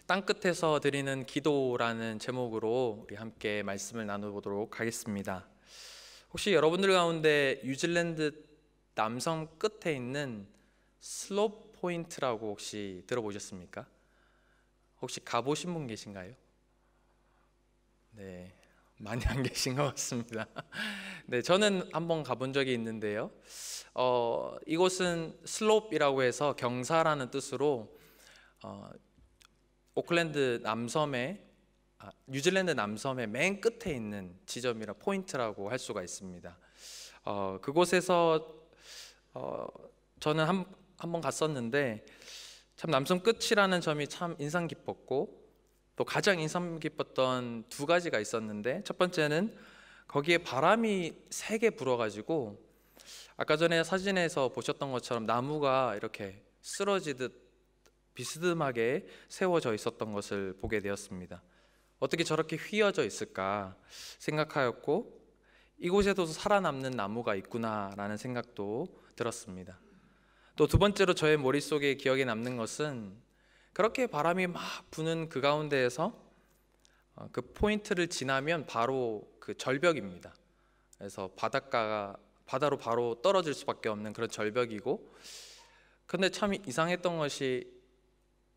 땅끝에서 드리는 기도라는 제목으로 우리 함께 말씀을 나눠보도록 하겠습니다. 혹시 여러분들 가운데 뉴질랜드 남섬 끝에 있는 슬롭 포인트라고 혹시 들어보셨습니까? 혹시 가보신 분 계신가요? 네, 많이 안 계신 것 같습니다. 네, 저는 한번 가본 적이 있는데요. 이곳은 슬롭이라고 해서 경사라는 뜻으로 오클랜드 남섬의 뉴질랜드 남섬의 맨 끝에 있는 지점이라 포인트라고 할 수가 있습니다. 그곳에서 저는 한번 갔었는데 참 남섬 끝이라는 점이 참 인상 깊었고, 또 가장 인상 깊었던 두 가지가 있었는데, 첫 번째는 거기에 바람이 세게 불어가지고 아까 전에 사진에서 보셨던 것처럼 나무가 이렇게 쓰러지듯 비스듬하게 세워져 있었던 것을 보게 되었습니다. 어떻게 저렇게 휘어져 있을까 생각하였고, 이곳에도 살아남는 나무가 있구나라는 생각도 들었습니다. 또 두 번째로 저의 머릿속에 기억에 남는 것은 그렇게 바람이 막 부는 그 가운데에서 그 포인트를 지나면 바로 그 절벽입니다. 그래서 바다로 바로 떨어질 수밖에 없는 그런 절벽이고, 근데 참 이상했던 것이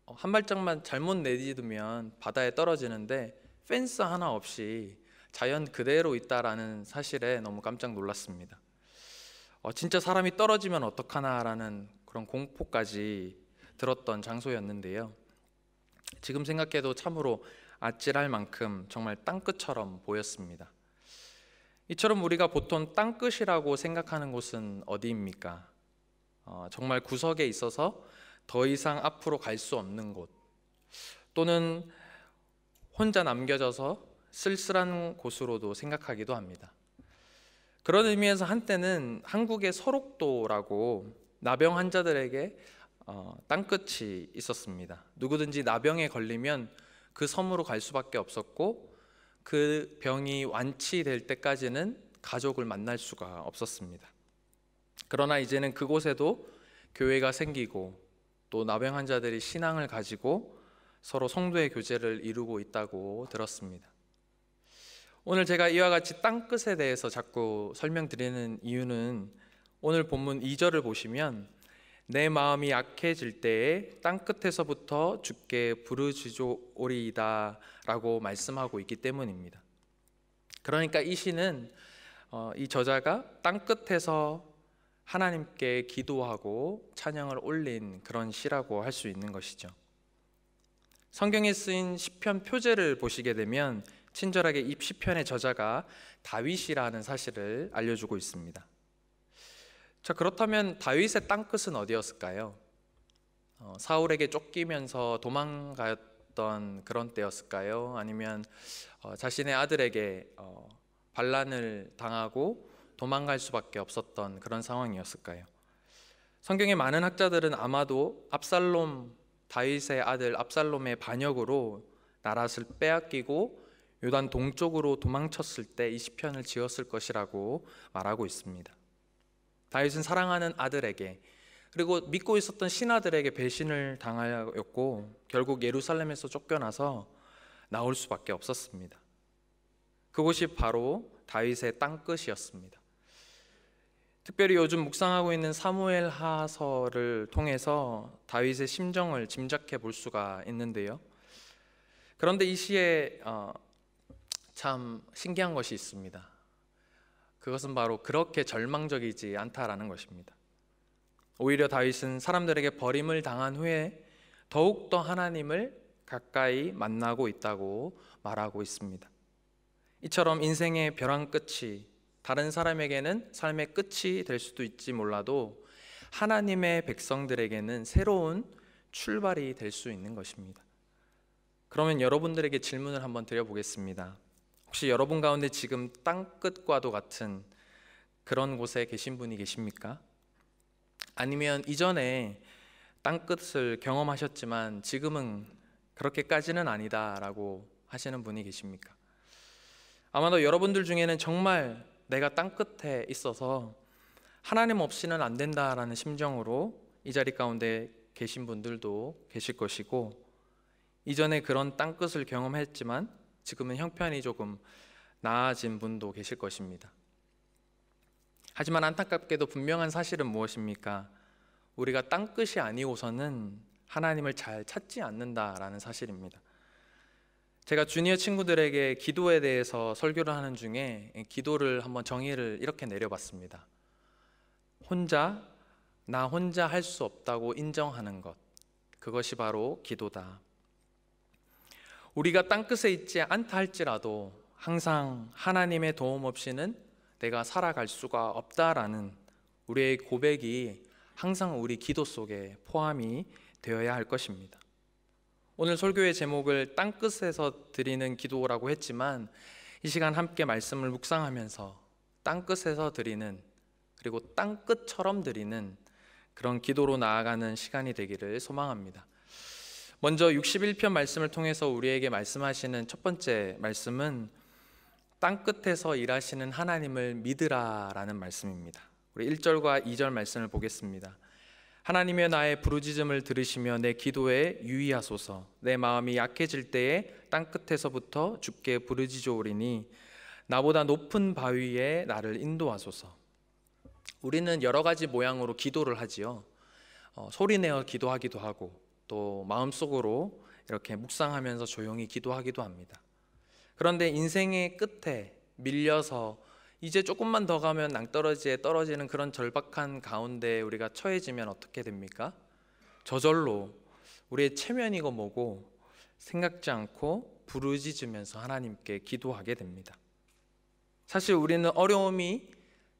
한 발짝만 잘못 내딛으면 바다에 떨어지는데 펜스 하나 없이 자연 그대로 있다라는 사실에 너무 깜짝 놀랐습니다. 진짜 사람이 떨어지면 어떡하나라는 그런 공포까지 들었던 장소였는데요. 지금 생각해도 참으로 아찔할 만큼 정말 땅끝처럼 보였습니다. 이처럼 우리가 보통 땅끝이라고 생각하는 곳은 어디입니까? 정말 구석에 있어서 더 이상 앞으로 갈 수 없는 곳, 또는 혼자 남겨져서 쓸쓸한 곳으로도 생각하기도 합니다. 그런 의미에서 한때는 한국의 설옥도라고 나병 환자들에게 땅끝이 있었습니다. 누구든지 나병에 걸리면 그 섬으로 갈 수밖에 없었고, 그 병이 완치될 때까지는 가족을 만날 수가 없었습니다. 그러나 이제는 그곳에도 교회가 생기고, 또 나병 환자들이 신앙을 가지고 서로 성도의 교제를 이루고 있다고 들었습니다. 오늘 제가 이와 같이 땅끝에 대해서 자꾸 설명드리는 이유는, 오늘 본문 2절을 보시면 내 마음이 약해질 때에 땅끝에서부터 주께 부르짖으리이다 라고 말씀하고 있기 때문입니다. 그러니까 이 시는 이 저자가 땅끝에서 하나님께 기도하고 찬양을 올린 그런 시라고 할 수 있는 것이죠. 성경에 쓰인 시편 표제를 보시게 되면 친절하게 이 시편의 저자가 다윗이라는 사실을 알려주고 있습니다. 자, 그렇다면 다윗의 땅끝은 어디였을까요? 사울에게 쫓기면서 도망갔던 그런 때였을까요? 아니면 자신의 아들에게 반란을 당하고 도망갈 수밖에 없었던 그런 상황이었을까요? 성경의 많은 학자들은 아마도 다윗의 아들 압살롬의 반역으로 나랏을 빼앗기고 요단 동쪽으로 도망쳤을 때 이 시편을 지었을 것이라고 말하고 있습니다. 다윗은 사랑하는 아들에게, 그리고 믿고 있었던 신하들에게 배신을 당하였고, 결국 예루살렘에서 쫓겨나서 나올 수밖에 없었습니다. 그곳이 바로 다윗의 땅끝이었습니다. 특별히 요즘 묵상하고 있는 사무엘 하서를 통해서 다윗의 심정을 짐작해 볼 수가 있는데요. 그런데 이 시에 참 신기한 것이 있습니다. 그것은 바로 그렇게 절망적이지 않다라는 것입니다. 오히려 다윗은 사람들에게 버림을 당한 후에 더욱더 하나님을 가까이 만나고 있다고 말하고 있습니다. 이처럼 인생의 벼랑 끝이 다른 사람에게는 삶의 끝이 될 수도 있지 몰라도 하나님의 백성들에게는 새로운 출발이 될 수 있는 것입니다. 그러면 여러분들에게 질문을 한번 드려보겠습니다. 혹시 여러분 가운데 지금 땅끝과도 같은 그런 곳에 계신 분이 계십니까? 아니면 이전에 땅끝을 경험하셨지만 지금은 그렇게까지는 아니다라고 하시는 분이 계십니까? 아마도 여러분들 중에는 정말 내가 땅끝에 있어서 하나님 없이는 안 된다라는 심정으로 이 자리 가운데 계신 분들도 계실 것이고, 이전에 그런 땅끝을 경험했지만 지금은 형편이 조금 나아진 분도 계실 것입니다. 하지만 안타깝게도 분명한 사실은 무엇입니까? 우리가 땅끝이 아니고서는 하나님을 잘 찾지 않는다라는 사실입니다. 제가 주니어 친구들에게 기도에 대해서 설교를 하는 중에 기도를 한번 정의를 이렇게 내려봤습니다. 나 혼자 할 수 없다고 인정하는 것, 그것이 바로 기도다. 우리가 땅끝에 있지 않다 할지라도 항상 하나님의 도움 없이는 내가 살아갈 수가 없다라는 우리의 고백이 항상 우리 기도 속에 포함이 되어야 할 것입니다. 오늘 설교의 제목을 땅끝에서 드리는 기도라고 했지만 이 시간 함께 말씀을 묵상하면서 땅끝에서 드리는, 그리고 땅끝처럼 드리는 그런 기도로 나아가는 시간이 되기를 소망합니다. 먼저 61편 말씀을 통해서 우리에게 말씀하시는 첫 번째 말씀은 땅끝에서 일하시는 하나님을 믿으라 라는 말씀입니다. 우리 1절과 2절 말씀을 보겠습니다. 하나님여, 나의 부르짖음을 들으시며 내 기도에 유의하소서. 내 마음이 약해질 때에 땅끝에서부터 주께 부르짖어오리니 나보다 높은 바위에 나를 인도하소서. 우리는 여러 가지 모양으로 기도를 하지요. 소리내어 기도하기도 하고 또 마음속으로 이렇게 묵상하면서 조용히 기도하기도 합니다. 그런데 인생의 끝에 밀려서 이제 조금만 더 가면 낭떠러지에 떨어지는 그런 절박한 가운데 우리가 처해지면 어떻게 됩니까? 저절로 우리의 체면이고 뭐고 생각지 않고 부르짖으면서 하나님께 기도하게 됩니다. 사실 우리는 어려움이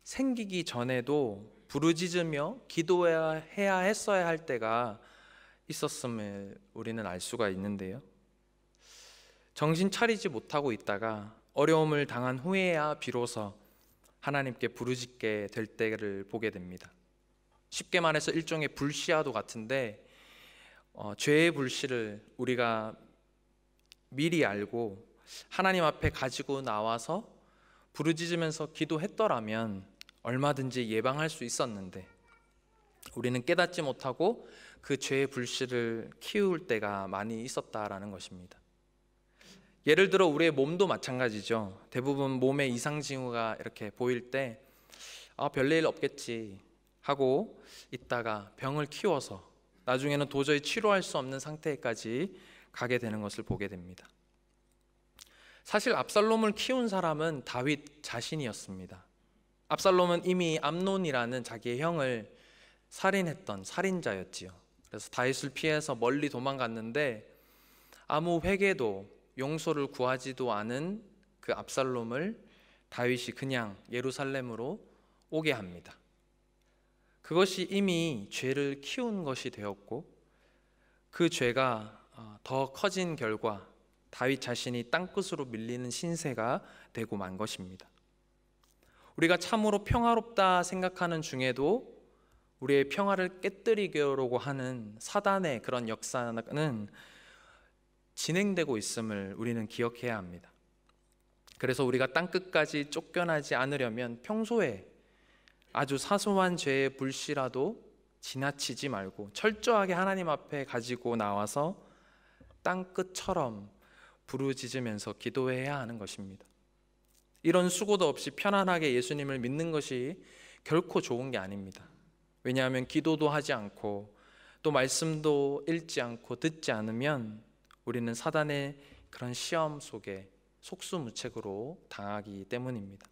생기기 전에도 부르짖으며 기도해야 했어야 할 때가 있었음을 우리는 알 수가 있는데요. 정신 차리지 못하고 있다가 어려움을 당한 후에야 비로소 하나님께 부르짖게 될 때를 보게 됩니다. 쉽게 말해서 일종의 불씨와도 같은데 죄의 불씨를 우리가 미리 알고 하나님 앞에 가지고 나와서 부르짖으면서 기도했더라면 얼마든지 예방할 수 있었는데 우리는 깨닫지 못하고 그 죄의 불씨를 키울 때가 많이 있었다라는 것입니다. 예를 들어 우리의 몸도 마찬가지죠. 대부분 몸에 이상 징후가 이렇게 보일 때 별일 없겠지 하고 있다가 병을 키워서 나중에는 도저히 치료할 수 없는 상태까지 가게 되는 것을 보게 됩니다. 사실 압살롬을 키운 사람은 다윗 자신이었습니다. 압살롬은 이미 암논이라는 자기의 형을 살인했던 살인자였지요. 그래서 다윗을 피해서 멀리 도망갔는데 아무 회개도 용서를 구하지도 않은 그 압살롬을 다윗이 그냥 예루살렘으로 오게 합니다. 그것이 이미 죄를 키운 것이 되었고 그 죄가 더 커진 결과 다윗 자신이 땅끝으로 밀리는 신세가 되고 만 것입니다. 우리가 참으로 평화롭다 생각하는 중에도 우리의 평화를 깨뜨리려고 하는 사단의 그런 역사는 진행되고 있음을 우리는 기억해야 합니다. 그래서 우리가 땅끝까지 쫓겨나지 않으려면 평소에 아주 사소한 죄의 불씨라도 지나치지 말고 철저하게 하나님 앞에 가지고 나와서 땅끝처럼 부르짖으면서 기도해야 하는 것입니다. 이런 수고도 없이 편안하게 예수님을 믿는 것이 결코 좋은 게 아닙니다. 왜냐하면 기도도 하지 않고 또 말씀도 읽지 않고 듣지 않으면 우리는 사단의 그런 시험 속에 속수무책으로 당하기 때문입니다.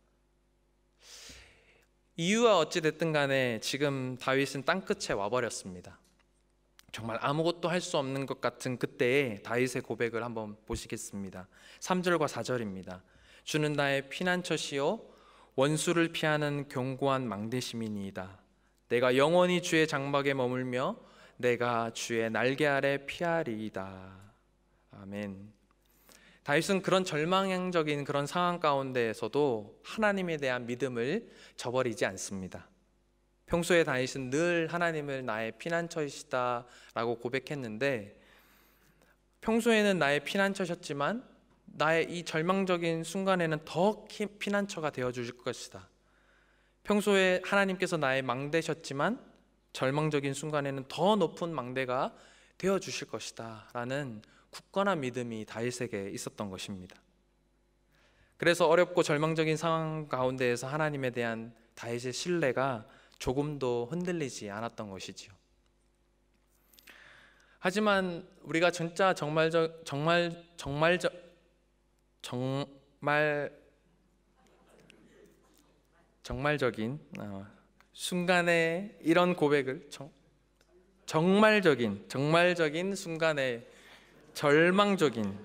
이유와 어찌됐든 간에 지금 다윗은 땅끝에 와버렸습니다. 정말 아무것도 할 수 없는 것 같은 그때의 다윗의 고백을 한번 보시겠습니다. 3절과 4절입니다. 주는 나의 피난처시요 원수를 피하는 견고한 망대심이니이다. 내가 영원히 주의 장막에 머물며 내가 주의 날개 아래 피하리이다. 아멘. 다윗은 그런 절망적인 그런 상황 가운데에서도 하나님에 대한 믿음을 저버리지 않습니다. 평소에 다윗은 늘 하나님을 나의 피난처이시다라고 고백했는데 평소에는 나의 피난처셨지만 나의 이 절망적인 순간에는 더 피난처가 되어주실 것이다. 평소에 하나님께서 나의 망대셨지만 절망적인 순간에는 더 높은 망대가 되어 주실 것이다 라는 굳건한 믿음이 다윗에게 있었던 것입니다. 그래서 어렵고 절망적인 상황 가운데에서 하나님에 대한 다윗의 신뢰가 조금도 흔들리지 않았던 것이지요. 하지만 우리가 진짜 정말적인 순간에 이런 고백을 정말적인 순간에 절망적인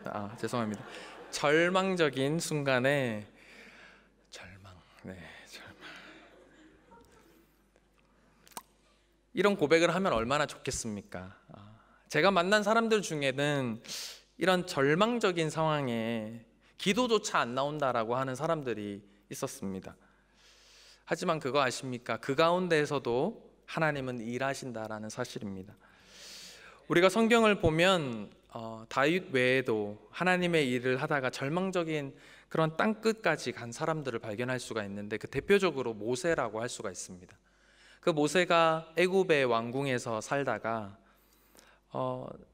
순간에 이런 고백을 하면 얼마나 좋겠습니까? 제가 만난 사람들 중에는 이런 절망적인 상황에 기도조차 안 나온다라고 하는 사람들이 있었습니다. 하지만 그거 아십니까? 그 가운데에서도 하나님은 일하신다라는 사실입니다. 우리가 성경을 보면 다윗 외에도 하나님의 일을 하다가 절망적인 그런 땅끝까지 간 사람들을 발견할 수가 있는데, 그 대표적으로 모세라고 할 수가 있습니다. 그 모세가 애굽의 왕궁에서 살다가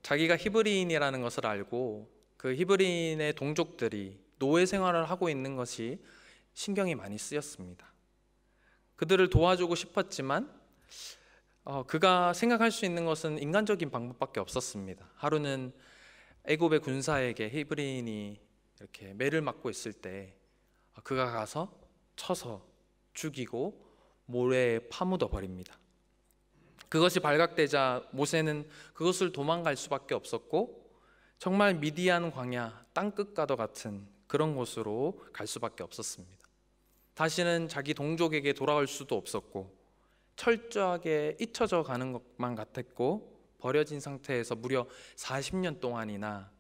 자기가 히브리인이라는 것을 알고 그 히브리인의 동족들이 노예 생활을 하고 있는 것이 신경이 많이 쓰였습니다. 그들을 도와주고 싶었지만 그가 생각할 수 있는 것은 인간적인 방법밖에 없었습니다. 하루는 애굽의 군사에게 히브리인이 이렇게 매를 맞고 있을 때 그가 가서 쳐서 죽이고 모래에 파묻어 버립니다. 그것이 발각되자 모세는 그것을 도망갈 수밖에 없었고, 정말 미디안 광야 땅끝과도 같은 그런 곳으로 갈 수밖에 없었습니다. 다시는 자기 동족에게 돌아올 수도 없었고, 철저하게 잊혀져 가는 것만 같았고, 버려진 상태에서 무려 40년 동안이나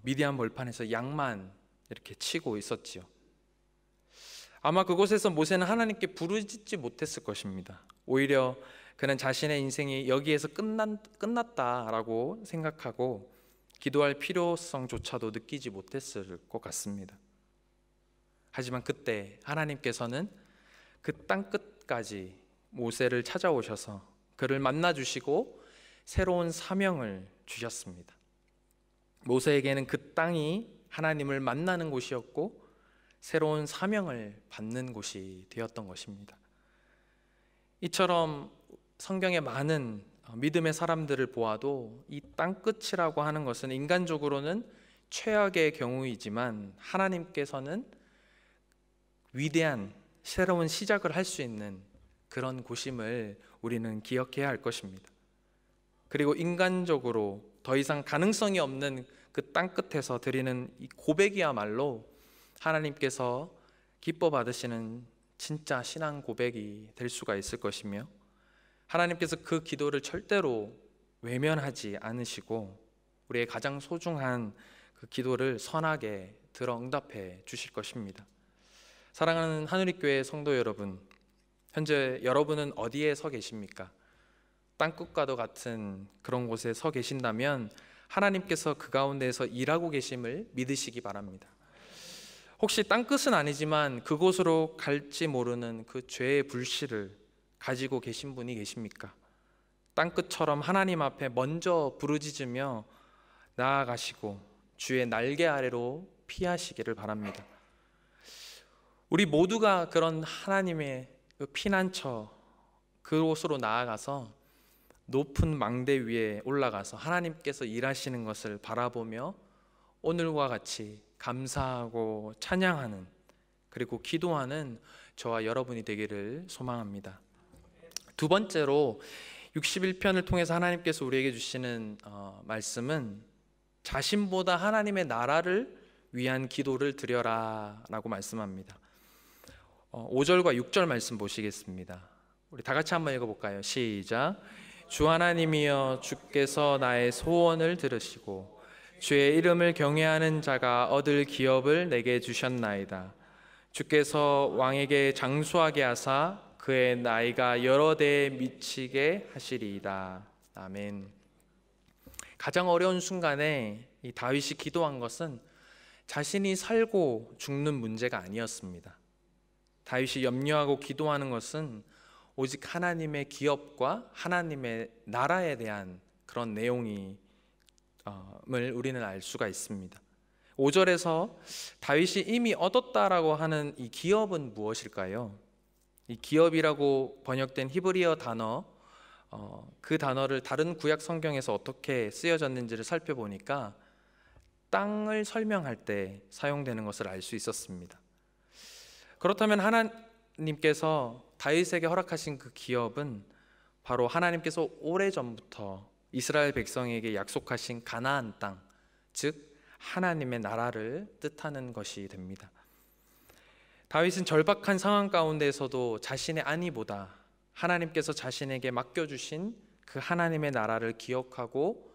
미디안 벌판에서 양만 이렇게 치고 있었지요. 아마 그곳에서 모세는 하나님께 부르짖지 못했을 것입니다. 오히려 그는 자신의 인생이 여기에서 끝났다라고 생각하고 기도할 필요성조차도 느끼지 못했을 것 같습니다. 하지만 그때 하나님께서는 그 땅끝까지 모세를 찾아오셔서 그를 만나주시고 새로운 사명을 주셨습니다. 모세에게는 그 땅이 하나님을 만나는 곳이었고 새로운 사명을 받는 곳이 되었던 것입니다. 이처럼 성경의 많은 믿음의 사람들을 보아도 이 땅끝이라고 하는 것은 인간적으로는 최악의 경우이지만 하나님께서는 위대한 새로운 시작을 할 수 있는 그런 곳임을 우리는 기억해야 할 것입니다. 그리고 인간적으로 더 이상 가능성이 없는 그 땅끝에서 드리는 이 고백이야말로 하나님께서 기뻐 받으시는 진짜 신앙 고백이 될 수가 있을 것이며, 하나님께서 그 기도를 절대로 외면하지 않으시고 우리의 가장 소중한 그 기도를 선하게 들어 응답해 주실 것입니다. 사랑하는 하누리교회 성도 여러분, 현재 여러분은 어디에 서 계십니까? 땅끝과도 같은 그런 곳에 서 계신다면 하나님께서 그 가운데에서 일하고 계심을 믿으시기 바랍니다. 혹시 땅끝은 아니지만 그곳으로 갈지 모르는 그 죄의 불씨를 가지고 계신 분이 계십니까? 땅끝처럼 하나님 앞에 먼저 부르짖으며 나아가시고 주의 날개 아래로 피하시기를 바랍니다. 우리 모두가 그런 하나님의 그 피난처 그곳으로 나아가서 높은 망대 위에 올라가서 하나님께서 일하시는 것을 바라보며 오늘과 같이 감사하고 찬양하는, 그리고 기도하는 저와 여러분이 되기를 소망합니다. 두 번째로 61편을 통해서 하나님께서 우리에게 주시는 말씀은 자신보다 하나님의 나라를 위한 기도를 드려라 라고 말씀합니다. 5절과 6절 말씀 보시겠습니다. 우리 다 같이 한번 읽어볼까요? 시작. 주 하나님이여, 주께서 나의 소원을 들으시고 주의 이름을 경외하는 자가 얻을 기업을 내게 주셨나이다. 주께서 왕에게 장수하게 하사 그의 나이가 여러 대에 미치게 하시리이다. 아멘. 가장 어려운 순간에 이 다윗이 기도한 것은 자신이 살고 죽는 문제가 아니었습니다. 다윗이 염려하고 기도하는 것은 오직 하나님의 기업과 하나님의 나라에 대한 그런 내용이 을 우리는 알 수가 있습니다. 5절에서 다윗이 이미 얻었다라고 하는 이 기업은 무엇일까요? 이 기업이라고 번역된 히브리어 단어, 그 단어를 다른 구약 성경에서 어떻게 쓰여졌는지를 살펴보니까 땅을 설명할 때 사용되는 것을 알 수 있었습니다. 그렇다면 하나님께서 다윗에게 허락하신 그 기업은 바로 하나님께서 오래전부터 이스라엘 백성에게 약속하신 가나안 땅, 즉 하나님의 나라를 뜻하는 것이 됩니다. 다윗은 절박한 상황 가운데에서도 자신의 안위보다 하나님께서 자신에게 맡겨주신 그 하나님의 나라를 기억하고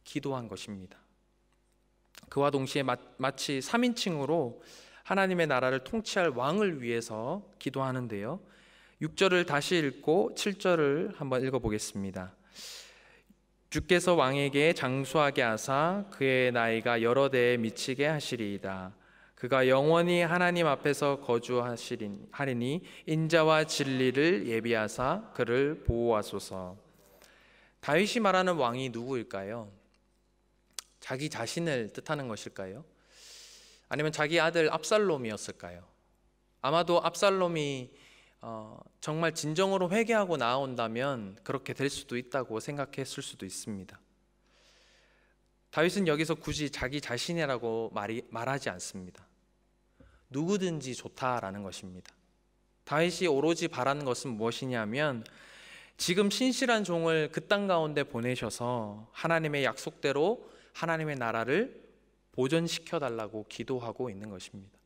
기도한 것입니다. 그와 동시에 마치 3인칭으로 하나님의 나라를 통치할 왕을 위해서 기도하는데요. 6절을 다시 읽고 7절을 한번 읽어보겠습니다. 주께서 왕에게 장수하게 하사 그의 나이가 여러 대에 미치게 하시리이다. 그가 영원히 하나님 앞에서 거주하리니 인자와 진리를 예비하사 그를 보호하소서. 다윗이 말하는 왕이 누구일까요? 자기 자신을 뜻하는 것일까요? 아니면 자기 아들 압살롬이었을까요? 아마도 압살롬이 정말 진정으로 회개하고 나아온다면 그렇게 될 수도 있다고 생각했을 수도 있습니다. 다윗은 여기서 굳이 자기 자신이라고 말하지 않습니다. 누구든지 좋다라는 것입니다. 다윗이 오로지 바라는 것은 무엇이냐면 지금 신실한 종을 그 땅 가운데 보내셔서 하나님의 약속대로 하나님의 나라를 보존시켜 달라고 기도하고 있는 것입니다.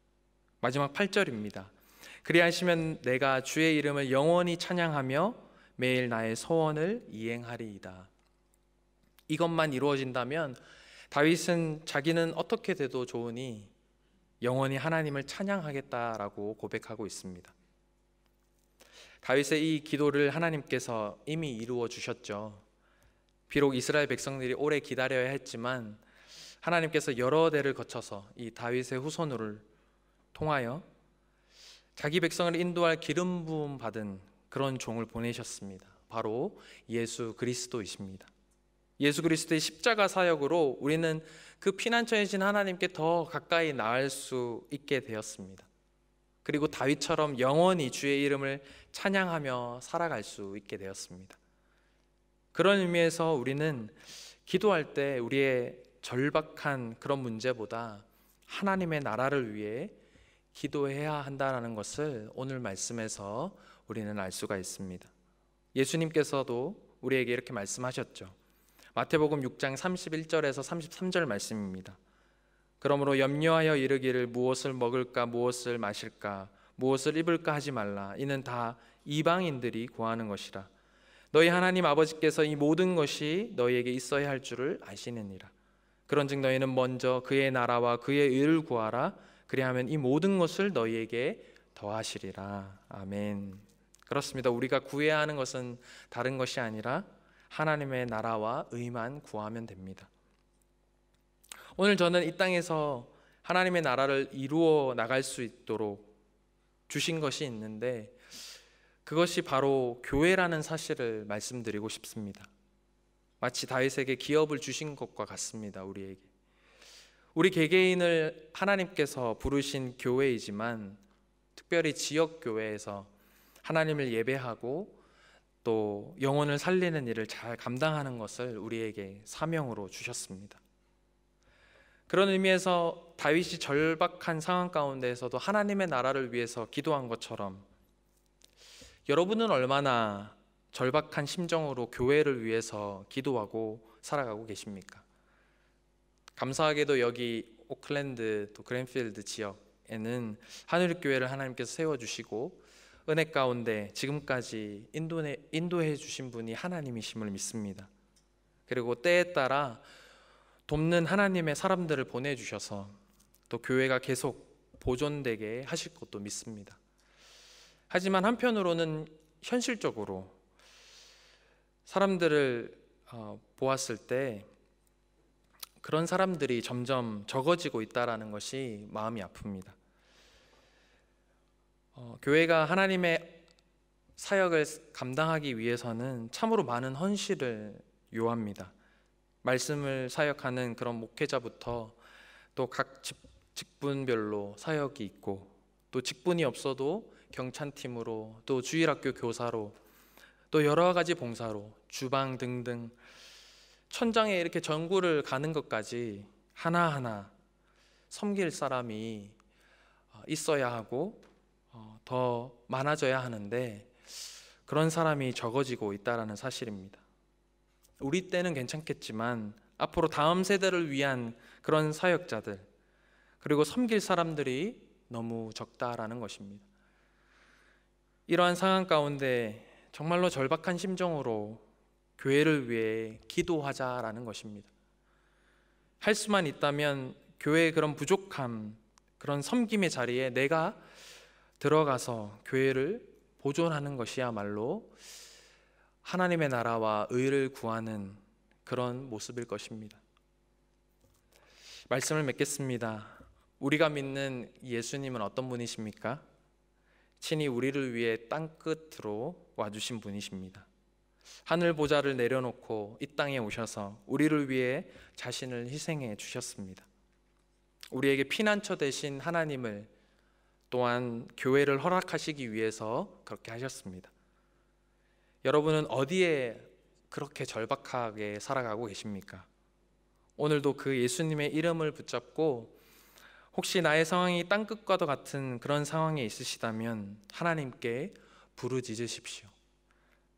마지막 8절입니다. 그리하시면 내가 주의 이름을 영원히 찬양하며 매일 나의 소원을 이행하리이다. 이것만 이루어진다면 다윗은 자기는 어떻게 돼도 좋으니 영원히 하나님을 찬양하겠다라고 고백하고 있습니다. 다윗의 이 기도를 하나님께서 이미 이루어 주셨죠. 비록 이스라엘 백성들이 오래 기다려야 했지만 하나님께서 여러 대를 거쳐서 이 다윗의 후손을 통하여 자기 백성을 인도할 기름 부음 받은 그런 종을 보내셨습니다. 바로 예수 그리스도이십니다. 예수 그리스도의 십자가 사역으로 우리는 그 피난처이신 하나님께 더 가까이 나을 수 있게 되었습니다. 그리고 다윗처럼 영원히 주의 이름을 찬양하며 살아갈 수 있게 되었습니다. 그런 의미에서 우리는 기도할 때 우리의 절박한 그런 문제보다 하나님의 나라를 위해 기도해야 한다는 것을 오늘 말씀에서 우리는 알 수가 있습니다. 예수님께서도 우리에게 이렇게 말씀하셨죠. 마태복음 6장 31절에서 33절 말씀입니다. 그러므로 염려하여 이르기를 무엇을 먹을까 무엇을 마실까 무엇을 입을까 하지 말라. 이는 다 이방인들이 구하는 것이라. 너희 하나님 아버지께서 이 모든 것이 너희에게 있어야 할 줄을 아시느니라. 그런즉 너희는 먼저 그의 나라와 그의 의를 구하라. 그리하면 이 모든 것을 너희에게 더하시리라. 아멘. 그렇습니다. 우리가 구해야 하는 것은 다른 것이 아니라 하나님의 나라와 의만 구하면 됩니다. 오늘 저는 이 땅에서 하나님의 나라를 이루어 나갈 수 있도록 주신 것이 있는데 그것이 바로 교회라는 사실을 말씀드리고 싶습니다. 마치 다윗에게 기업을 주신 것과 같습니다. 우리에게. 우리 개개인을 하나님께서 부르신 교회이지만 특별히 지역교회에서 하나님을 예배하고 또 영혼을 살리는 일을 잘 감당하는 것을 우리에게 사명으로 주셨습니다. 그런 의미에서 다윗이 절박한 상황 가운데에서도 하나님의 나라를 위해서 기도한 것처럼 여러분은 얼마나 절박한 심정으로 교회를 위해서 기도하고 살아가고 계십니까? 감사하게도 여기 오클랜드 또 그랜필드 지역에는 하늘교회를 하나님께서 세워주시고 은혜 가운데 지금까지 인도해 주신 분이 하나님이심을 믿습니다. 그리고 때에 따라 돕는 하나님의 사람들을 보내주셔서 또 교회가 계속 보존되게 하실 것도 믿습니다. 하지만 한편으로는 현실적으로 사람들을 보았을 때 그런 사람들이 점점 적어지고 있다는 것이 마음이 아픕니다. 교회가 하나님의 사역을 감당하기 위해서는 참으로 많은 헌신을 요합니다. 말씀을 사역하는 그런 목회자부터 또 각 직분별로 사역이 있고, 또 직분이 없어도 경찬팀으로, 또 주일학교 교사로, 또 여러 가지 봉사로, 주방 등등 천장에 이렇게 전구를 가는 것까지 하나하나 섬길 사람이 있어야 하고 더 많아져야 하는데, 그런 사람이 적어지고 있다는 사실입니다. 우리 때는 괜찮겠지만 앞으로 다음 세대를 위한 그런 사역자들, 그리고 섬길 사람들이 너무 적다라는 것입니다. 이러한 상황 가운데 정말로 절박한 심정으로 교회를 위해 기도하자라는 것입니다. 할 수만 있다면 교회의 그런 부족함, 그런 섬김의 자리에 내가 들어가서 교회를 보존하는 것이야말로 하나님의 나라와 의를 구하는 그런 모습일 것입니다. 말씀을 맺겠습니다. 우리가 믿는 예수님은 어떤 분이십니까? 친히 우리를 위해 땅끝으로 와주신 분이십니다. 하늘 보좌를 내려놓고 이 땅에 오셔서 우리를 위해 자신을 희생해 주셨습니다. 우리에게 피난처 되신 하나님을 또한 교회를 허락하시기 위해서 그렇게 하셨습니다. 여러분은 어디에 그렇게 절박하게 살아가고 계십니까? 오늘도 그 예수님의 이름을 붙잡고, 혹시 나의 상황이 땅끝과도 같은 그런 상황에 있으시다면 하나님께 부르짖으십시오.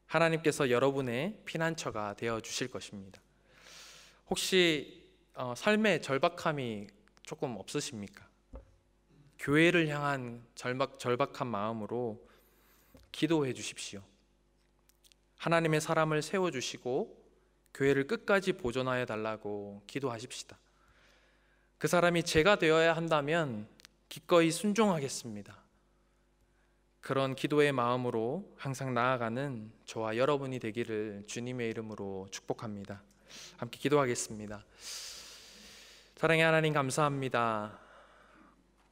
하나님께서 여러분의 피난처가 되어 주실 것입니다. 혹시 삶의 절박함이 조금 없으십니까? 교회를 향한 절박한 마음으로 기도해 주십시오. 하나님의 사람을 세워주시고 교회를 끝까지 보존하여 달라고 기도하십시다. 그 사람이 제가 되어야 한다면 기꺼이 순종하겠습니다. 그런 기도의 마음으로 항상 나아가는 저와 여러분이 되기를 주님의 이름으로 축복합니다. 함께 기도하겠습니다. 사랑의 하나님, 감사합니다.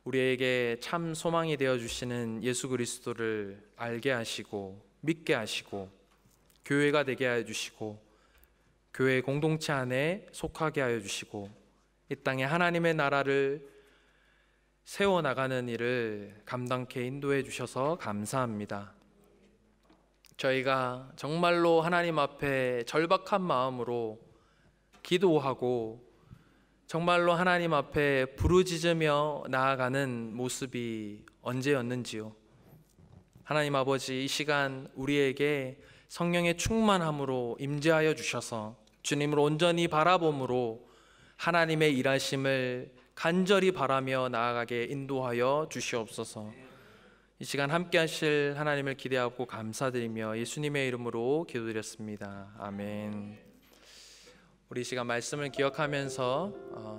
우리에게 참 소망이 되어주시는 예수 그리스도를 알게 하시고 믿게 하시고 교회가 되게 하여 주시고 교회 공동체 안에 속하게 하여 주시고 이 땅에 하나님의 나라를 세워나가는 일을 감당케 인도해 주셔서 감사합니다. 저희가 정말로 하나님 앞에 절박한 마음으로 기도하고 정말로 하나님 앞에 부르짖으며 나아가는 모습이 언제였는지요. 하나님 아버지, 이 시간 우리에게 성령의 충만함으로 임재하여 주셔서 주님을 온전히 바라봄으로 하나님의 일하심을 간절히 바라며 나아가게 인도하여 주시옵소서. 이 시간 함께 하실 하나님을 기대하고 감사드리며 예수님의 이름으로 기도드렸습니다. 아멘. 우리 이 시간 말씀을 기억하면서